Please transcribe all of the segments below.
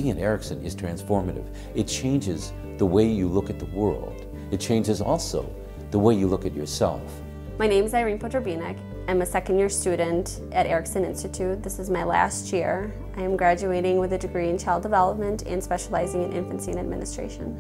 being at Erickson is transformative. It changes the way you look at the world. It changes also the way you look at yourself. My name is Irene Podrabinek. I'm a second-year student at Erickson Institute. This is my last year. I am graduating with a degree in child development and specializing in infancy and administration.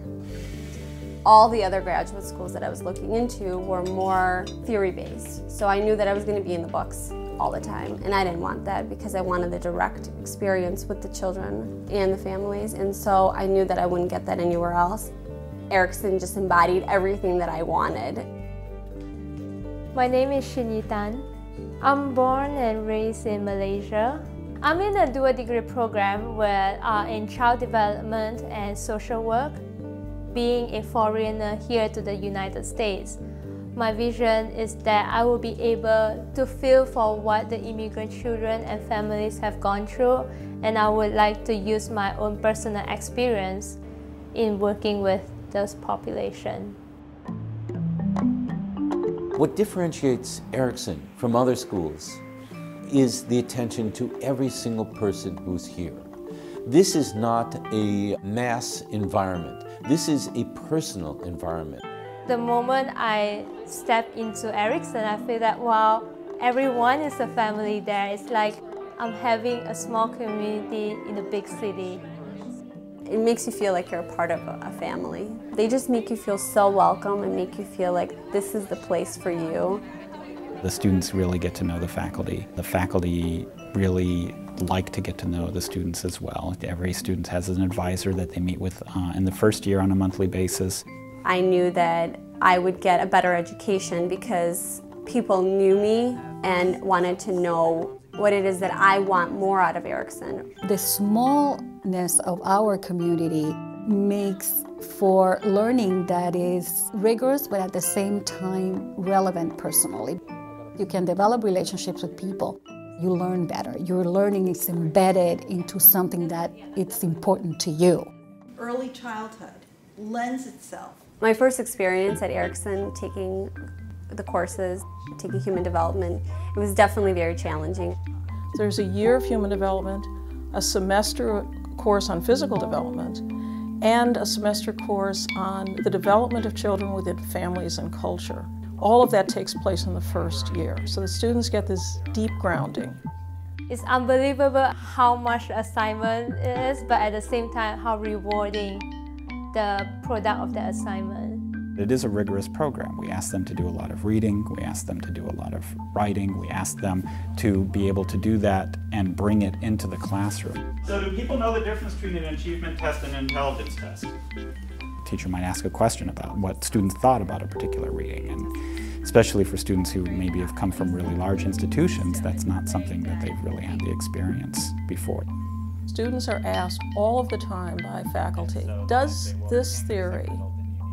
All the other graduate schools that I was looking into were more theory-based, so I knew that I was going to be in the books all the time, and I didn't want that because I wanted the direct experience with the children and the families, and so I knew that I wouldn't get that anywhere else. Erickson just embodied everything that I wanted. My name is Shinyi Tan. I'm born and raised in Malaysia. I'm in a dual degree program in child development and social work. Being a foreigner here to the United States, my vision is that I will be able to feel for what the immigrant children and families have gone through, and I would like to use my own personal experience in working with those populations. What differentiates Erickson from other schools is the attention to every single person who's here. This is not a mass environment. This is a personal environment. The moment I step into Erickson, I feel that, wow, everyone is a family there. It's like I'm having a small community in a big city. It makes you feel like you're a part of a family. They just make you feel so welcome and make you feel like this is the place for you. The students really get to know the faculty. The faculty really like to get to know the students as well. Every student has an advisor that they meet with in the first year on a monthly basis. I knew that I would get a better education because people knew me and wanted to know what it is that I want more out of Erickson. The smallness of our community makes for learning that is rigorous but at the same time relevant personally. You can develop relationships with people. You learn better. Your learning is embedded into something that it's important to you. Early childhood lends itself. My first experience at Erickson, taking the courses, taking human development, it was definitely very challenging. There's a year of human development, a semester course on physical development, and a semester course on the development of children within families and culture. All of that takes place in the first year, so the students get this deep grounding. It's unbelievable how much the assignment is, but at the same time how rewarding the product of the assignment. It is a rigorous program. We ask them to do a lot of reading, we ask them to do a lot of writing, we ask them to be able to do that and bring it into the classroom. So do people know the difference between an achievement test and an intelligence test? The teacher might ask a question about what students thought about a particular reading, and especially for students who maybe have come from really large institutions, that's not something that they've really had the experience before. Students are asked all of the time by faculty, does this theory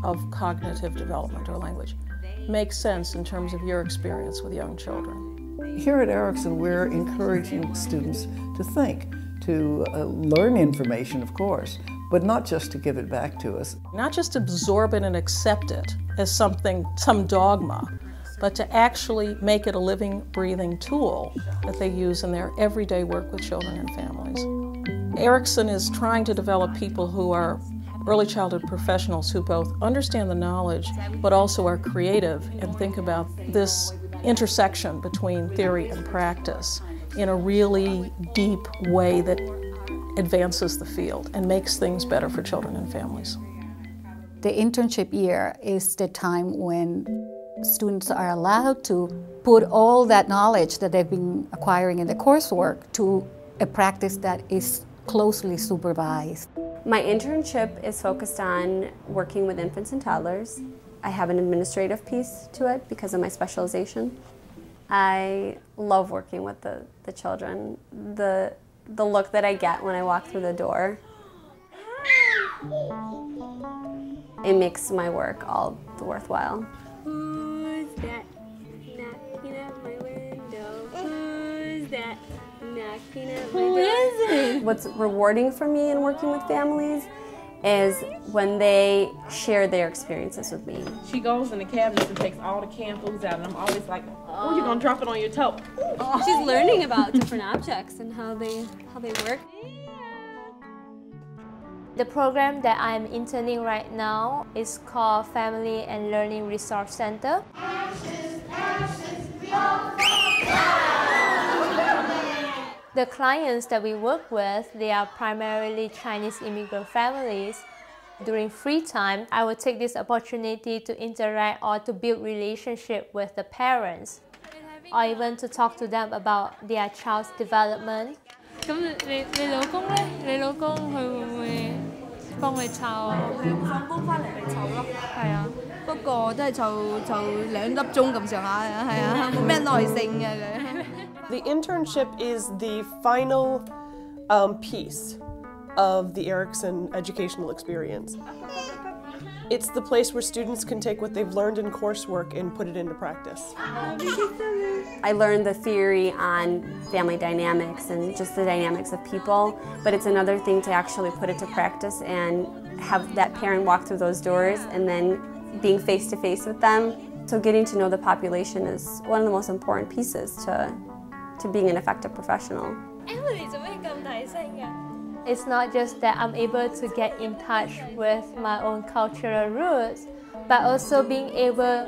of cognitive development or language make sense in terms of your experience with young children? Here at Erickson, we're encouraging students to think, to learn information, of course, but not just to give it back to us. Not just absorb it and accept it as something, some dogma, but to actually make it a living, breathing tool that they use in their everyday work with children and families. Erickson is trying to develop people who are early childhood professionals who both understand the knowledge but also are creative and think about this intersection between theory and practice in a really deep way that advances the field and makes things better for children and families. The internship year is the time when students are allowed to put all that knowledge that they've been acquiring in the coursework to a practice that is closely supervised. My internship is focused on working with infants and toddlers. I have an administrative piece to it because of my specialization. I love working with the children. The look that I get when I walk through the door, it makes my work all the worthwhile. Who's that knocking at my window? Who's that knocking at my door? Who is it? What's rewarding for me in working with families is when they share their experiences with me. She goes in the cabinets and takes all the canned foods out, and I'm always like, oh, you're gonna drop it on your toe. She's learning about different objects and how they work. The program that I'm interning right now is called Family and Learning Resource Center. The clients that we work with, they are primarily Chinese immigrant families. During free time, I would take this opportunity to interact or to build relationship with the parents, or even to talk to them about their child's development. 咁你老公咧？你老公佢會唔會幫佢湊啊？放工翻嚟咪湊咯。係啊，不過都係湊2粒鐘咁上下嘅，係啊，冇咩耐性嘅佢。The internship is the final piece of the Erickson educational experience. It's the place where students can take what they've learned in coursework and put it into practice. I learned the theory on family dynamics and just the dynamics of people, but it's another thing to actually put it to practice and have that parent walk through those doors and then being face to face with them. So getting to know the population is one of the most important pieces to being an effective professional. It's not just that I'm able to get in touch with my own cultural roots, but also being able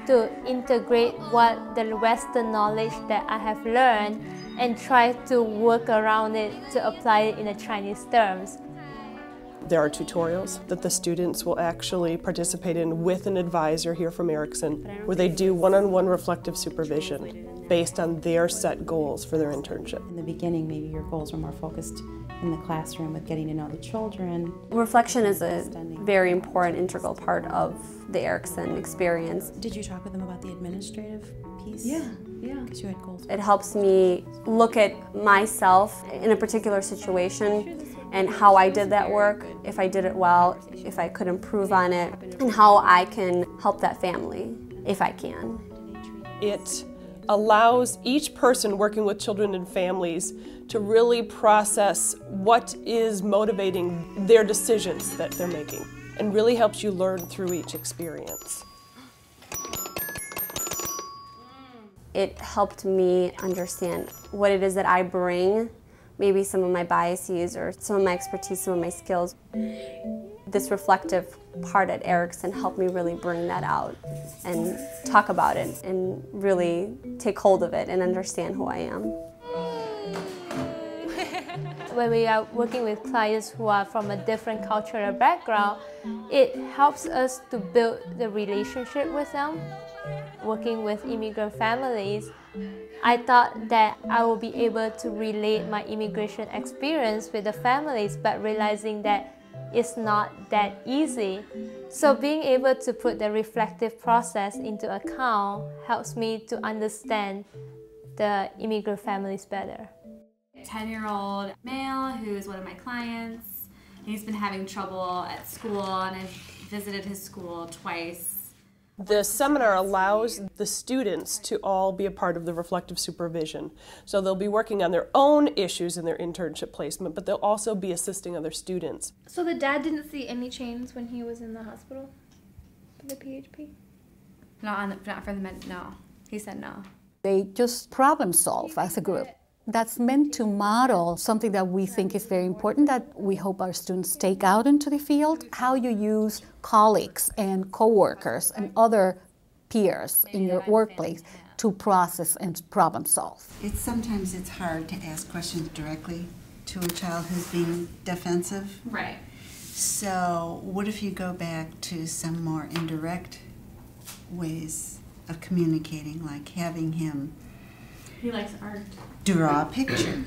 to integrate what the Western knowledge that I have learned and try to work around it to apply it in the Chinese terms. There are tutorials that the students will actually participate in with an advisor here from Erickson, where they do one-on-one reflective supervision based on their set goals for their internship. In the beginning, maybe your goals were more focused in the classroom with getting to know the children. Reflection is a very important, integral part of the Erickson experience. Did you talk with them about the administrative piece? Yeah. Because you had goals. It helps me look at myself in a particular situation and how I did that work, if I did it well, if I could improve on it, and how I can help that family, if I can. It allows each person working with children and families to really process what is motivating their decisions that they're making, and really helps you learn through each experience. It helped me understand what it is that I bring, maybe some of my biases or some of my expertise, some of my skills. This reflective part at Erickson helped me really bring that out and talk about it and really take hold of it and understand who I am. When we are working with clients who are from a different cultural background, it helps us to build the relationship with them. Working with immigrant families, I thought that I will be able to relate my immigration experience with the families, but realizing that it's not that easy. So being able to put the reflective process into account helps me to understand the immigrant families better. 10-year-old male who's one of my clients. He's been having trouble at school, and I've visited his school twice. The seminar allows the students to all be a part of the reflective supervision. So they'll be working on their own issues in their internship placement, but they'll also be assisting other students. So the dad didn't see any change when he was in the hospital for the PHP? Not for the med, no. He said no. They just problem solve as a group. That's meant to model something that we think is very important that we hope our students take out into the field, how you use colleagues and coworkers and other peers in your workplace to process and problem solve. Sometimes it's hard to ask questions directly to a child who's being defensive. Right. So what if you go back to some more indirect ways of communicating, like having him He likes art. Draw a picture.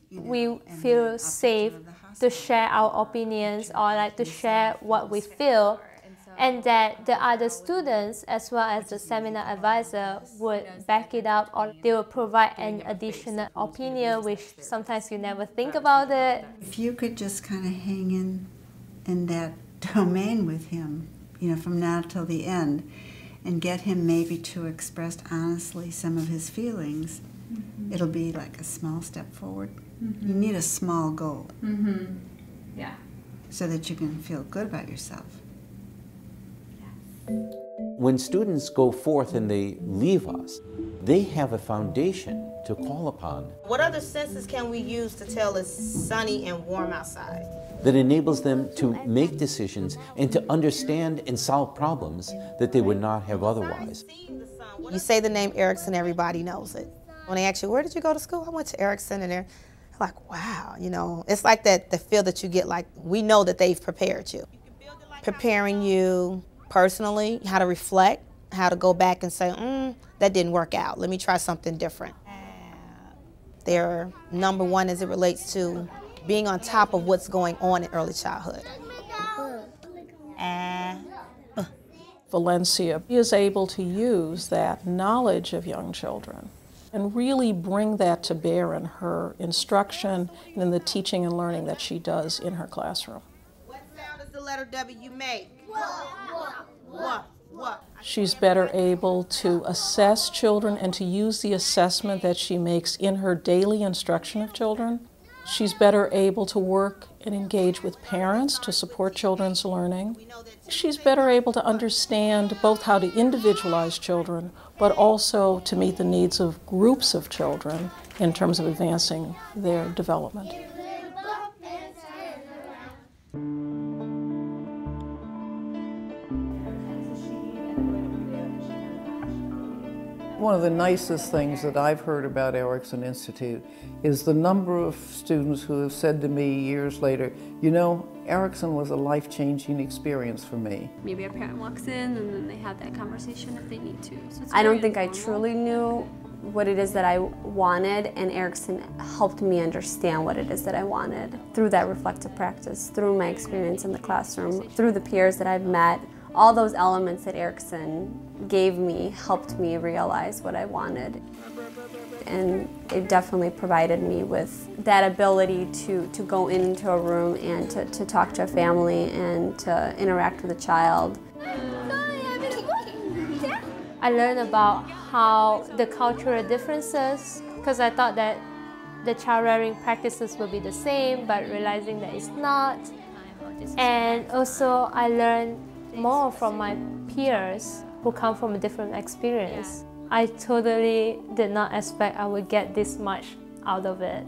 We feel safe to share our opinions or like to share what we feel, and that the other students as well as the seminar advisor would back it up, or they will provide an additional opinion, which sometimes you never think about it. If you could just kind of hang in that domain with him, from now till the end, and get him maybe to express honestly some of his feelings, it'll be like a small step forward. You need a small goal. Yeah. So that you can feel good about yourself. Yes. When students go forth and they leave us, they have a foundation to call upon. What other senses can we use to tell it's sunny and warm outside? That enables them to make decisions and to understand and solve problems that they would not have otherwise. You say the name Erickson, everybody knows it. When they ask you, where did you go to school? I went to Erickson, and they're like, wow, you know, it's like that, the feel that you get, like, we know that they've prepared you. Preparing you personally, how to reflect, how to go back and say, that didn't work out. Let me try something different. They're number one as it relates to being on top of what's going on in early childhood. Valencia is able to use that knowledge of young children and really bring that to bear in her instruction and in the teaching and learning that she does in her classroom. What sound does the letter W make? What? She's better able to assess children and to use the assessment that she makes in her daily instruction of children. She's better able to work and engage with parents to support children's learning. She's better able to understand both how to individualize children, but also to meet the needs of groups of children in terms of advancing their development. One of the nicest things that I've heard about Erickson Institute is the number of students who have said to me years later, you know, Erickson was a life-changing experience for me. Maybe a parent walks in and then they have that conversation if they need to. So I don't think I truly knew what it is that I wanted, and Erickson helped me understand what it is that I wanted through that reflective practice, through my experience in the classroom, through the peers that I've met. All those elements that Erickson gave me helped me realize what I wanted. And it definitely provided me with that ability to go into a room and to talk to a family and to interact with a child. I learned about how the cultural differences, because I thought that the child rearing practices will be the same, but realizing that it's not. And also I learned more from my peers who come from a different experience. I totally did not expect I would get this much out of it.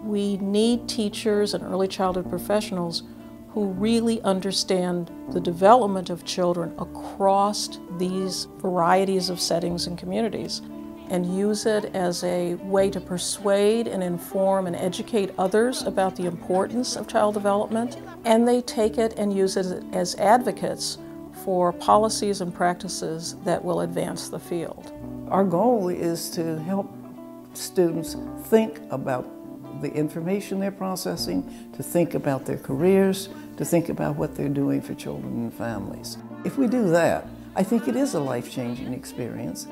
We need teachers and early childhood professionals who really understand the development of children across these varieties of settings and communities and use it as a way to persuade and inform and educate others about the importance of child development. And they take it and use it as advocates for policies and practices that will advance the field. Our goal is to help students think about the information they're processing, to think about their careers, to think about what they're doing for children and families. If we do that, I think it is a life-changing experience.